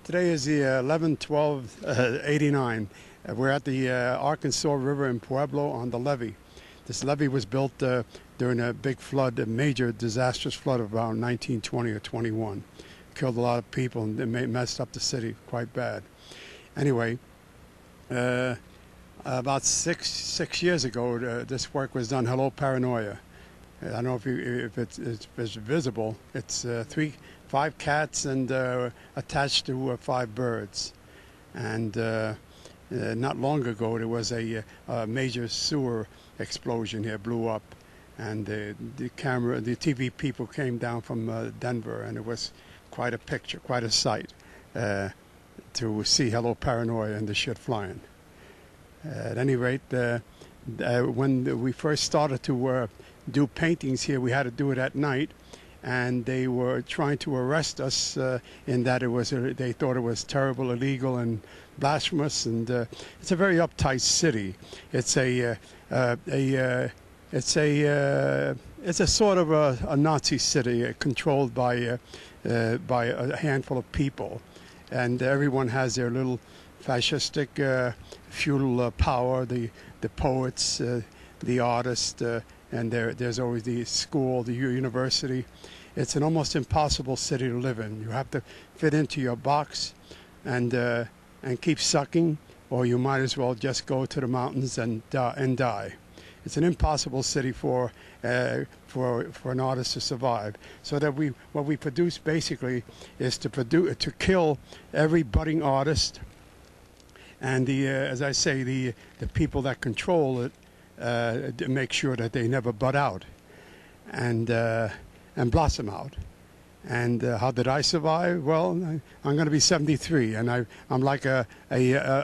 Today is the 11/12/89. We're at the Arkansas River in Pueblo on the levee. This levee was built during a big flood, a major disastrous flood of around 1920 or 21. Killed a lot of people and it messed up the city quite bad. Anyway, about six years ago, this work was done. Hello, Paranoia. I don't know if it's visible. It's five cats and attached to 5 birds. And not long ago, there was a major sewer explosion here, blew up, and the TV people came down from Denver, and it was quite a picture, quite a sight to see Hello Paranoia and the shit flying. At any rate, when we first started to do paintings here, we had to do it at night, and they were trying to arrest us in that they thought it was terrible, illegal, and blasphemous. And it's a very uptight city. It's a sort of a Nazi city controlled by a handful of people, and everyone has their little fascistic feudal power. The poets, the artists, and there's always the school, the university. It's an almost impossible city to live in. You have to fit into your box and keep sucking, or you might as well just go to the mountains and die. It's an impossible city for an artist to survive. So that what we produce basically is to kill every budding artist, and as I say, the people that control it, to make sure that they never bud out and blossom out. And how did I survive? Well, I'm going to be 73, and I'm like a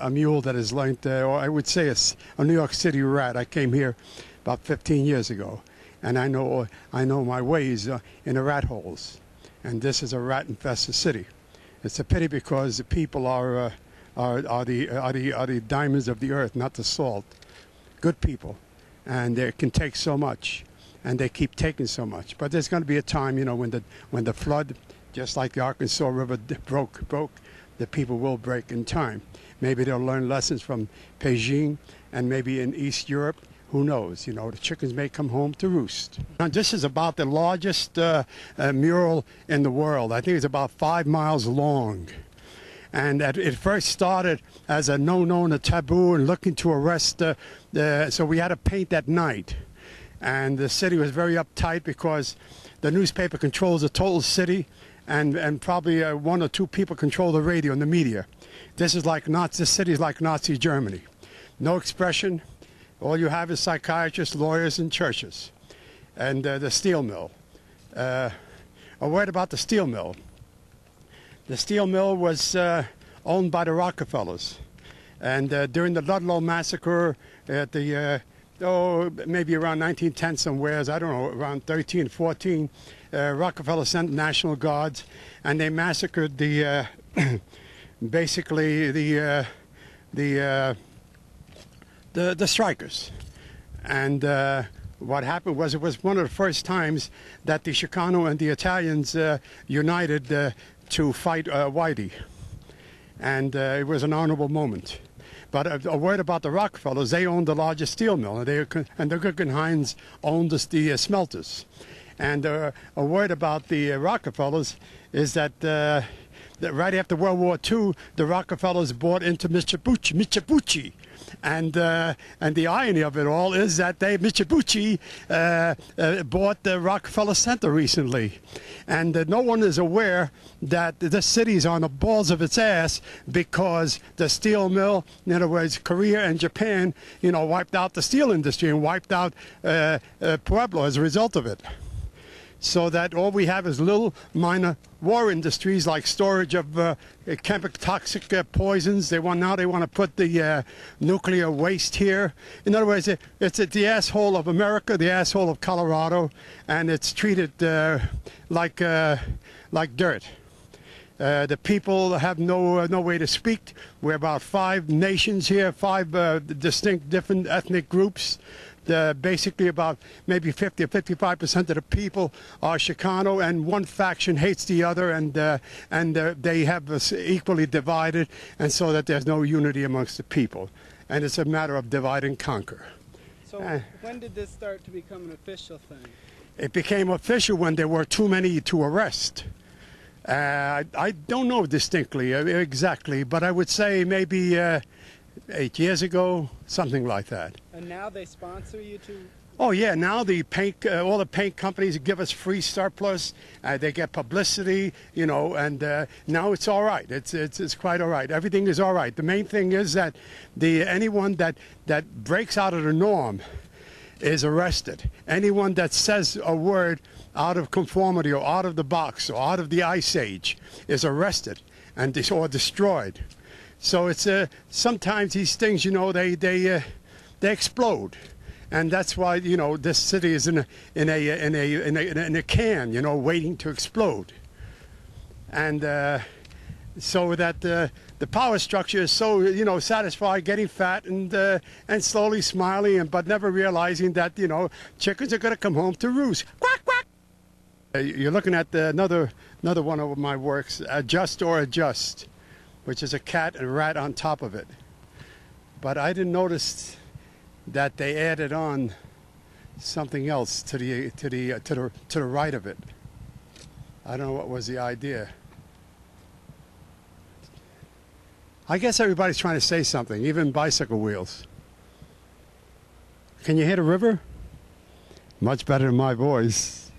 mule that has learned, or I would say a New York City rat. I came here about 15 years ago, and I know my ways in the rat holes. And this is a rat-infested city. It's a pity because the people are the diamonds of the earth, not the salt. Good people, and they can take so much, and they keep taking so much. But there's going to be a time, when the flood, just like the Arkansas River broke, the people will break in time. Maybe they'll learn lessons from Beijing, and maybe in East Europe. Who knows? The chickens may come home to roost. Now, this is about the largest mural in the world. I think it's about 5 miles long. And it first started as a no-no and a taboo and looking to arrest, so we had to paint at night. And the city was very uptight because the newspaper controls the total city, and probably 1 or 2 people control the radio and the media. This city is like Nazi Germany. No expression. All you have is psychiatrists, lawyers, and churches. And the steel mill. A word about the steel mill. The steel mill was owned by the Rockefellers, and during the Ludlow massacre at the maybe around 1910 somewheres, I don't know, around 13, 14, Rockefeller sent National Guards, and they massacred the basically the strikers. And what happened was it was one of the first times that the Chicano and the Italians united to fight Whitey, and it was an honorable moment. But a word about the Rockefellers: they owned the largest steel mill, and the Guggenheims owned the smelters. And a word about the Rockefellers is that right after World War II, the Rockefellers bought into Mitsubishi. And the irony of it all is that Mitsubishi bought the Rockefeller Center recently, and no one is aware that the city is on the balls of its ass because the steel mill, in other words, Korea and Japan, wiped out the steel industry and wiped out Pueblo as a result of it. So that all we have is little minor war industries like storage of chemical toxic poisons. Now they want to put the nuclear waste here. In other words, it's the asshole of America, the asshole of Colorado, and it's treated like dirt. The people have no way to speak. We're about 5 nations here, 5 distinct different ethnic groups. basically about maybe 50 or 55% of the people are Chicano, and one faction hates the other, and they have us equally divided, and so that there's no unity amongst the people. And it's a matter of divide and conquer. So when did this start to become an official thing? It became official when there were too many to arrest. I don't know distinctly, exactly, but I would say maybe 8 years ago, something like that. And now they sponsor you to? Oh yeah, now the paint, all the paint companies give us free surplus. They get publicity, you know, and now it's all right. It's quite all right. Everything is all right. The main thing is that anyone that breaks out of the norm is arrested. Anyone that says a word out of conformity or out of the box or out of the ice age is arrested and or destroyed. So it's sometimes these things, you know, they explode, and that's why, you know, this city is in a can, you know, waiting to explode. And so that the power structure is so, you know, satisfied, getting fat and slowly smiling, but never realizing that, you know, chickens are going to come home to roost. Quack quack. You're looking at another one of my works, Adjust or Adjust, which is a cat and a rat on top of it. But I didn't notice that they added on something else to the right of it. I don't know what was the idea. I guess everybody's trying to say something, even bicycle wheels. Can you hear the river? Much better than my voice.